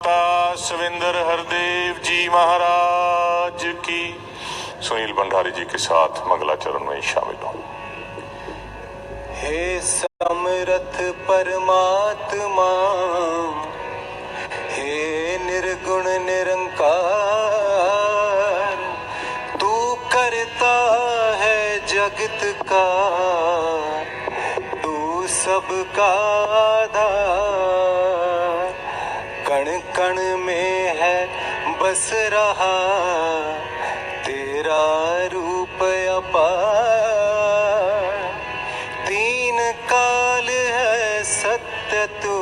सविंदर हरदेव जी महाराज की। सुनील भंडारी जी के साथ मंगलाचरण में शामिल हूं। हे समरथ परमात्मा, हे निर्गुण निरंकार, तू करता है जगत का, तू सबका आधार। कण कण में है बस रहा तेरा रूप अपार। तीन काल है सत्य तू,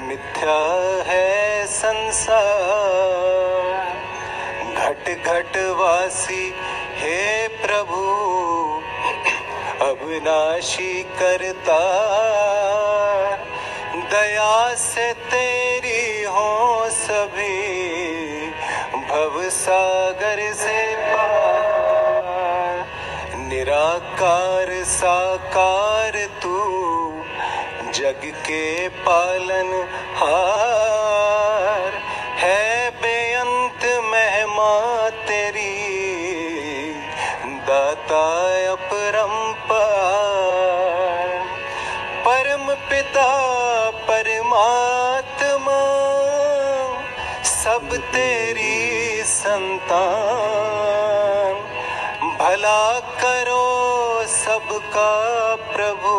मिथ्या है संसार। घट घट वासी हे प्रभु, अविनाशी करतार। दया से तेरी हो सभी, भव सागर से पार। निराकार साकार तू, जग के पालन हार। है बेअंत महिमा तेरी, दाता अपरंपार। परम पिता परमात्मा, सब तेरी संतान। भला करो सबका प्रभु,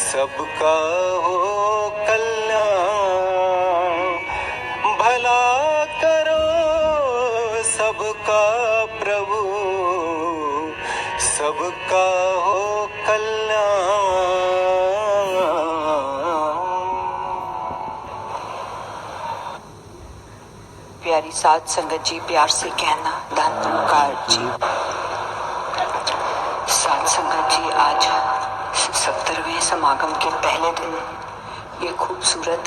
सबका हो कल्याण। भला करो सबका प्रभु, सबका हो कल्याण। प्यारी साध संगत जी, प्यार से कहना धन ओंकार जी। साध संगत जी, आज 70वें समागम के पहले दिन ये खूबसूरत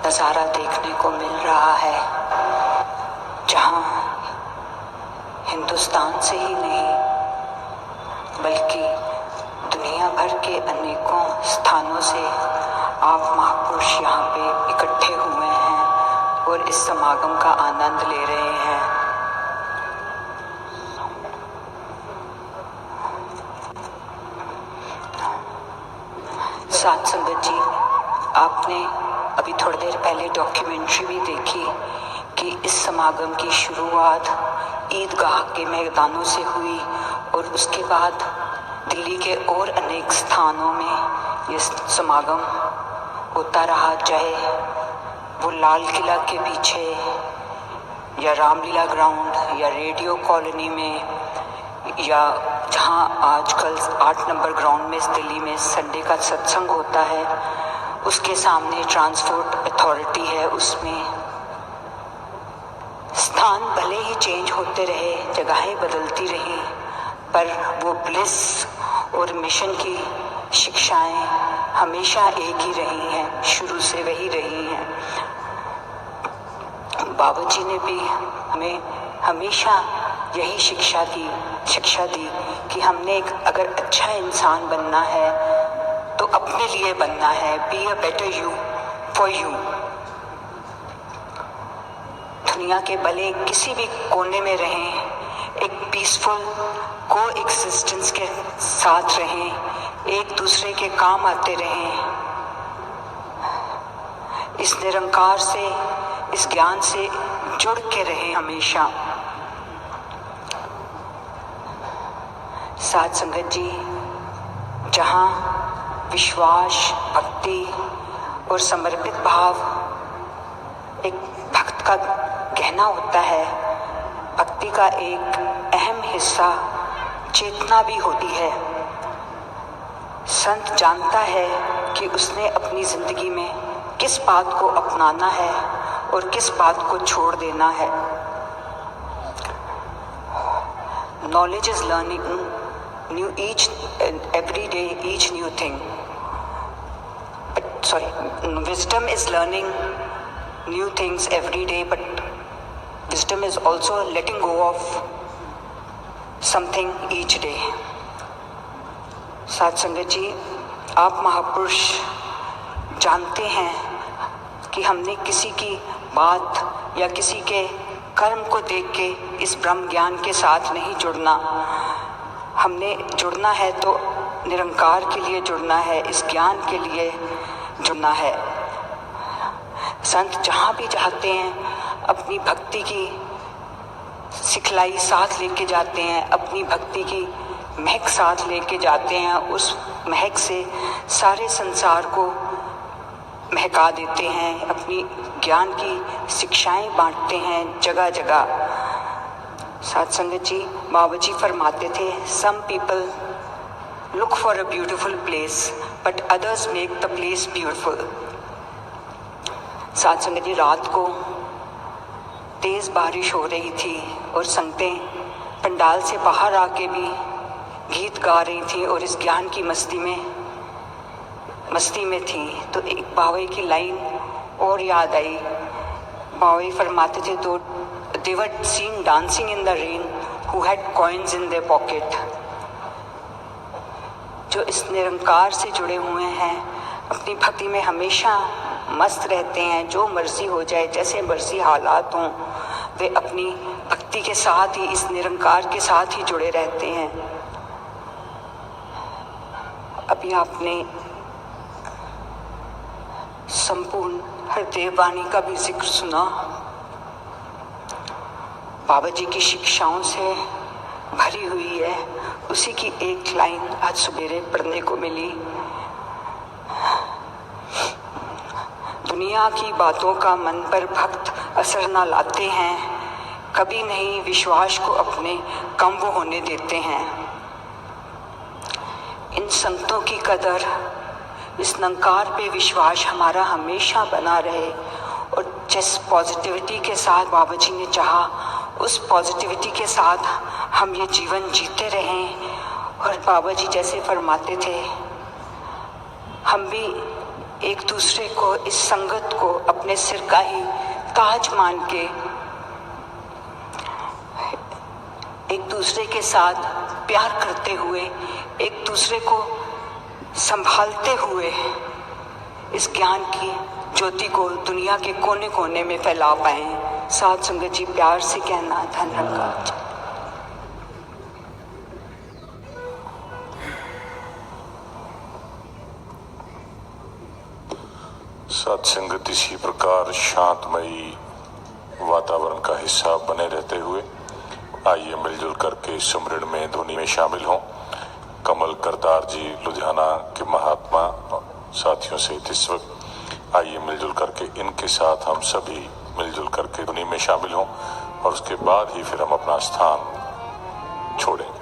नज़ारा देखने को मिल रहा है, जहाँ हिंदुस्तान से ही नहीं बल्कि दुनिया भर के अनेकों स्थानों से आप महापुरुष यहाँ पे इकट्ठे हुए हैं और इस समागम का आनंद ले रहे हैं। साध संगत जी, आपने अभी थोड़ी देर पहले डॉक्यूमेंट्री भी देखी कि इस समागम की शुरुआत ईदगाह के मैदानों से हुई और उसके बाद दिल्ली के और अनेक स्थानों में ये समागम होता रहा, चाहे वो लाल किला के पीछे या रामलीला ग्राउंड या रेडियो कॉलोनी में या जहाँ आजकल 8 नंबर ग्राउंड में दिल्ली में संडे का सत्संग होता है, उसके सामने ट्रांसपोर्ट अथॉरिटी है। उसमें स्थान भले ही चेंज होते रहे, जगहें बदलती रही, पर वो ब्लिस और मिशन की शिक्षाएं हमेशा एक ही रही हैं, शुरू से वही रही हैं। बाबा जी ने भी हमें हमेशा यही शिक्षा दी कि हमने अगर अच्छा इंसान बनना है तो अपने लिए बनना है। Be a better you for you. दुनिया के भले किसी भी कोने में रहें, एक पीसफुल को एक्सिस्टेंस के साथ रहें, एक दूसरे के काम आते रहें, इस निरंकार से, इस ज्ञान से जुड़ के रहें हमेशा। साध संगत जी, जहाँ विश्वास, भक्ति और समर्पित भाव एक भक्त का गहना होता है, भक्ति का एक अहम हिस्सा चेतना भी होती है। संत जानता है कि उसने अपनी जिंदगी में किस बात को अपनाना है और किस बात को छोड़ देना है। Knowledge is learning new each and every day, each new thing. Wisdom is learning new things every day, but wisdom is also letting go of something each day. साध संगत जी, आप महापुरुष जानते हैं कि हमने किसी की बात या किसी के कर्म को देख के इस ब्रह्म ज्ञान के साथ नहीं जुड़ना। हमने जुड़ना है तो निरंकार के लिए जुड़ना है, इस ज्ञान के लिए जुड़ना है। संत जहाँ भी जाते हैं अपनी भक्ति की सिखलाई साथ लेके जाते हैं, अपनी भक्ति की महक साथ लेके जाते हैं। उस महक से सारे संसार को महका देते हैं, अपनी ज्ञान की शिक्षाएं बांटते हैं जगह जगह। साथ संगत जी, बाबा जी फरमाते थे, some people look for a beautiful place but others make the place beautiful. साथ संगत जी, रात को तेज़ बारिश हो रही थी और संगतें पंडाल से बाहर आके भी गीत गा रही थी और इस ज्ञान की मस्ती में थी। तो एक बाबा की लाइन और याद आई। बाबा फरमाते थे, दो they were seen dancing in the rain who had coins in their pocket। जो इस निरंकार से जुड़े हुए हैं, अपनी भक्ति में हमेशा मस्त रहते हैं, जो मर्जी हो जाए, जैसे मर्जी हालात हों, वे अपनी भक्ति के साथ ही, इस निरंकार के साथ ही जुड़े रहते हैं। अभी आपने संपूर्ण हृदय वाणी का भी जिक्र सुना। बाबा जी की शिक्षाओं से भरी हुई है। उसी की एक लाइन आज सवेरे पढ़ने को मिली। दुनिया की बातों का मन पर भक्त असर न लाते हैं, कभी नहीं विश्वास को अपने कम होने देते हैं। इन संतों की कदर, इस निरंकार पे विश्वास हमारा हमेशा बना रहे और जिस पॉजिटिविटी के साथ बाबा जी ने चाहा, उस पॉजिटिविटी के साथ हम ये जीवन जीते रहें। और बाबा जी जैसे फरमाते थे, हम भी एक दूसरे को, इस संगत को अपने सिर का ही ताज मान के एक दूसरे के साथ प्यार करते हुए, एक दूसरे को संभालते हुए इस ज्ञान की ज्योति को दुनिया के कोने कोने में फैला पाएं। साथ संगत जी, प्यार से कहना, धन निरंकार। साथ संगत इसी प्रकार शांतमयी वातावरण का हिस्सा बने रहते हुए आइए मिलजुल करके सुमरण में, ध्वनि में शामिल हों। कमल करतार जी लुधियाना के महात्मा साथियों से इस वक्त आइए मिलजुल करके इनके साथ हम सभी मिलजुल करके ध्वनि में शामिल हों और उसके बाद ही फिर हम अपना स्थान छोड़ेंगे।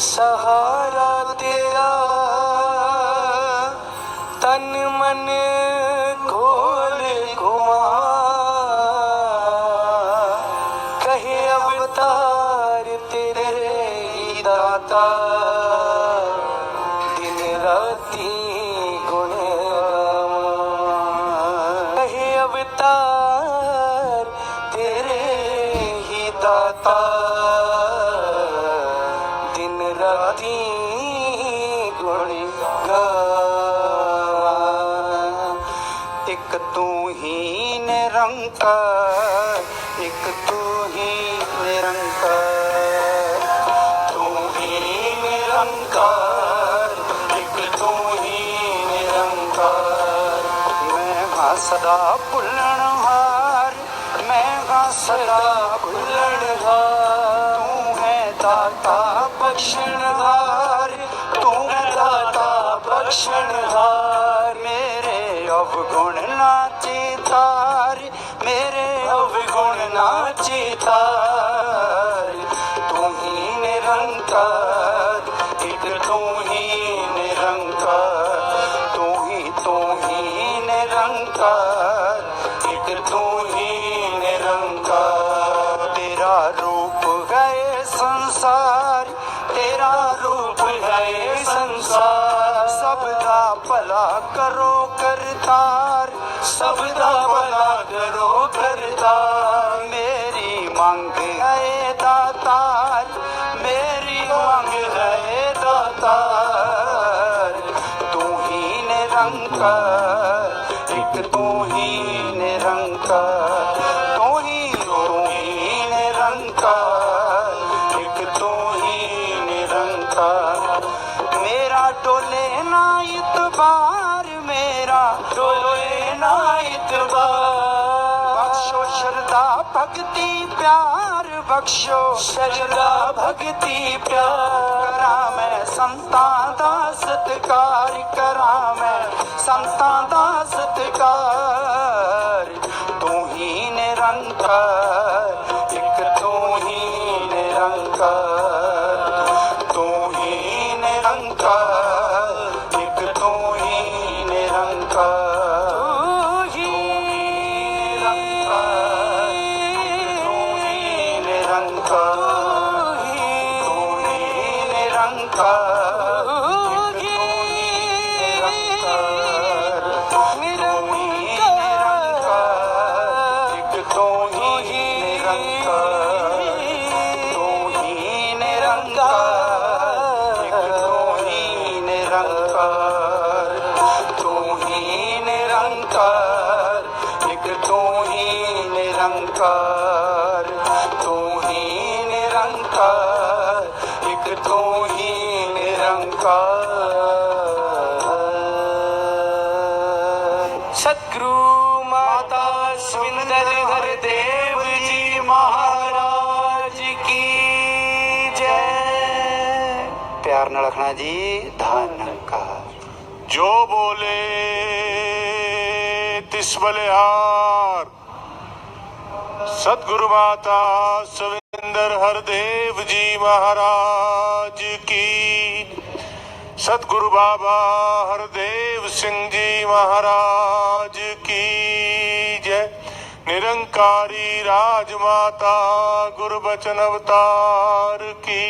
सहारा तेरा, तन मन खोल घुमा, कहे अवतार तेरे ही दाता, दिन राती गुण कहे अवतार तेरे ही दाता, एक तू ही निरंकार, एक तू ही निरंकार, तू ही निरंकार, एक तू ही निरंकार। मैं हाँ सदा भुलनहार, मैं हाँ सदा भुलनहार, तू है दाता बख्शनहार, तू है दाता बख्शनहार। मेरे अवगुण ना चितार, मेरे अवगुण ना चितार, तू ही निरंकार, एक तू ही निरंकार, तू ही निरंकार, एक तू ही निरंकार। तेरा रूप गए संसार, तेरा भला करो करतार, सबदा भला करो करतार। मेरी मंग है दातार, मेरी मंग है दातार। तू ही निरंकार, एक तू ही निरंकार, तू ही निरंकार, एक तू ही निरंकार। मेरा डोले ना इतबार, मेरा डोले ना इतबार। बख्शो श्रद्धा भक्ति प्यार, बख्शो श्रद्धा भक्ति प्यार। करा मैं संतां दा सत्कार, करा मैं संतां दा सत्कार। तू ही निरंकार, एक तू ही निरंकार, तू ही निरंकार, एक तू ही निरंकार। तू ही निरंकार, तू ही निरंकार, तू ही निरंकार, तू ही निरंकार, एक तू ही निरंकार, तू ही निरंकार, एक तू ही निरंकार, तू ही निरंकार, एक तू ही निरंकार, तू ही निरंकार, एक तू ही निरंकार। सतगुरु माता सुंदर हरदेव जी महाराज की जय। प्यार न रखना जी, धन्यकार। जो बोले तिस बलिहार, सतगुरु माता सविंदर हरदेव जी महाराज की, सतगुरु बाबा हरदेव सिंह जी महाराज की जय। निरंकारी राजमाता गुरबचन अवतार की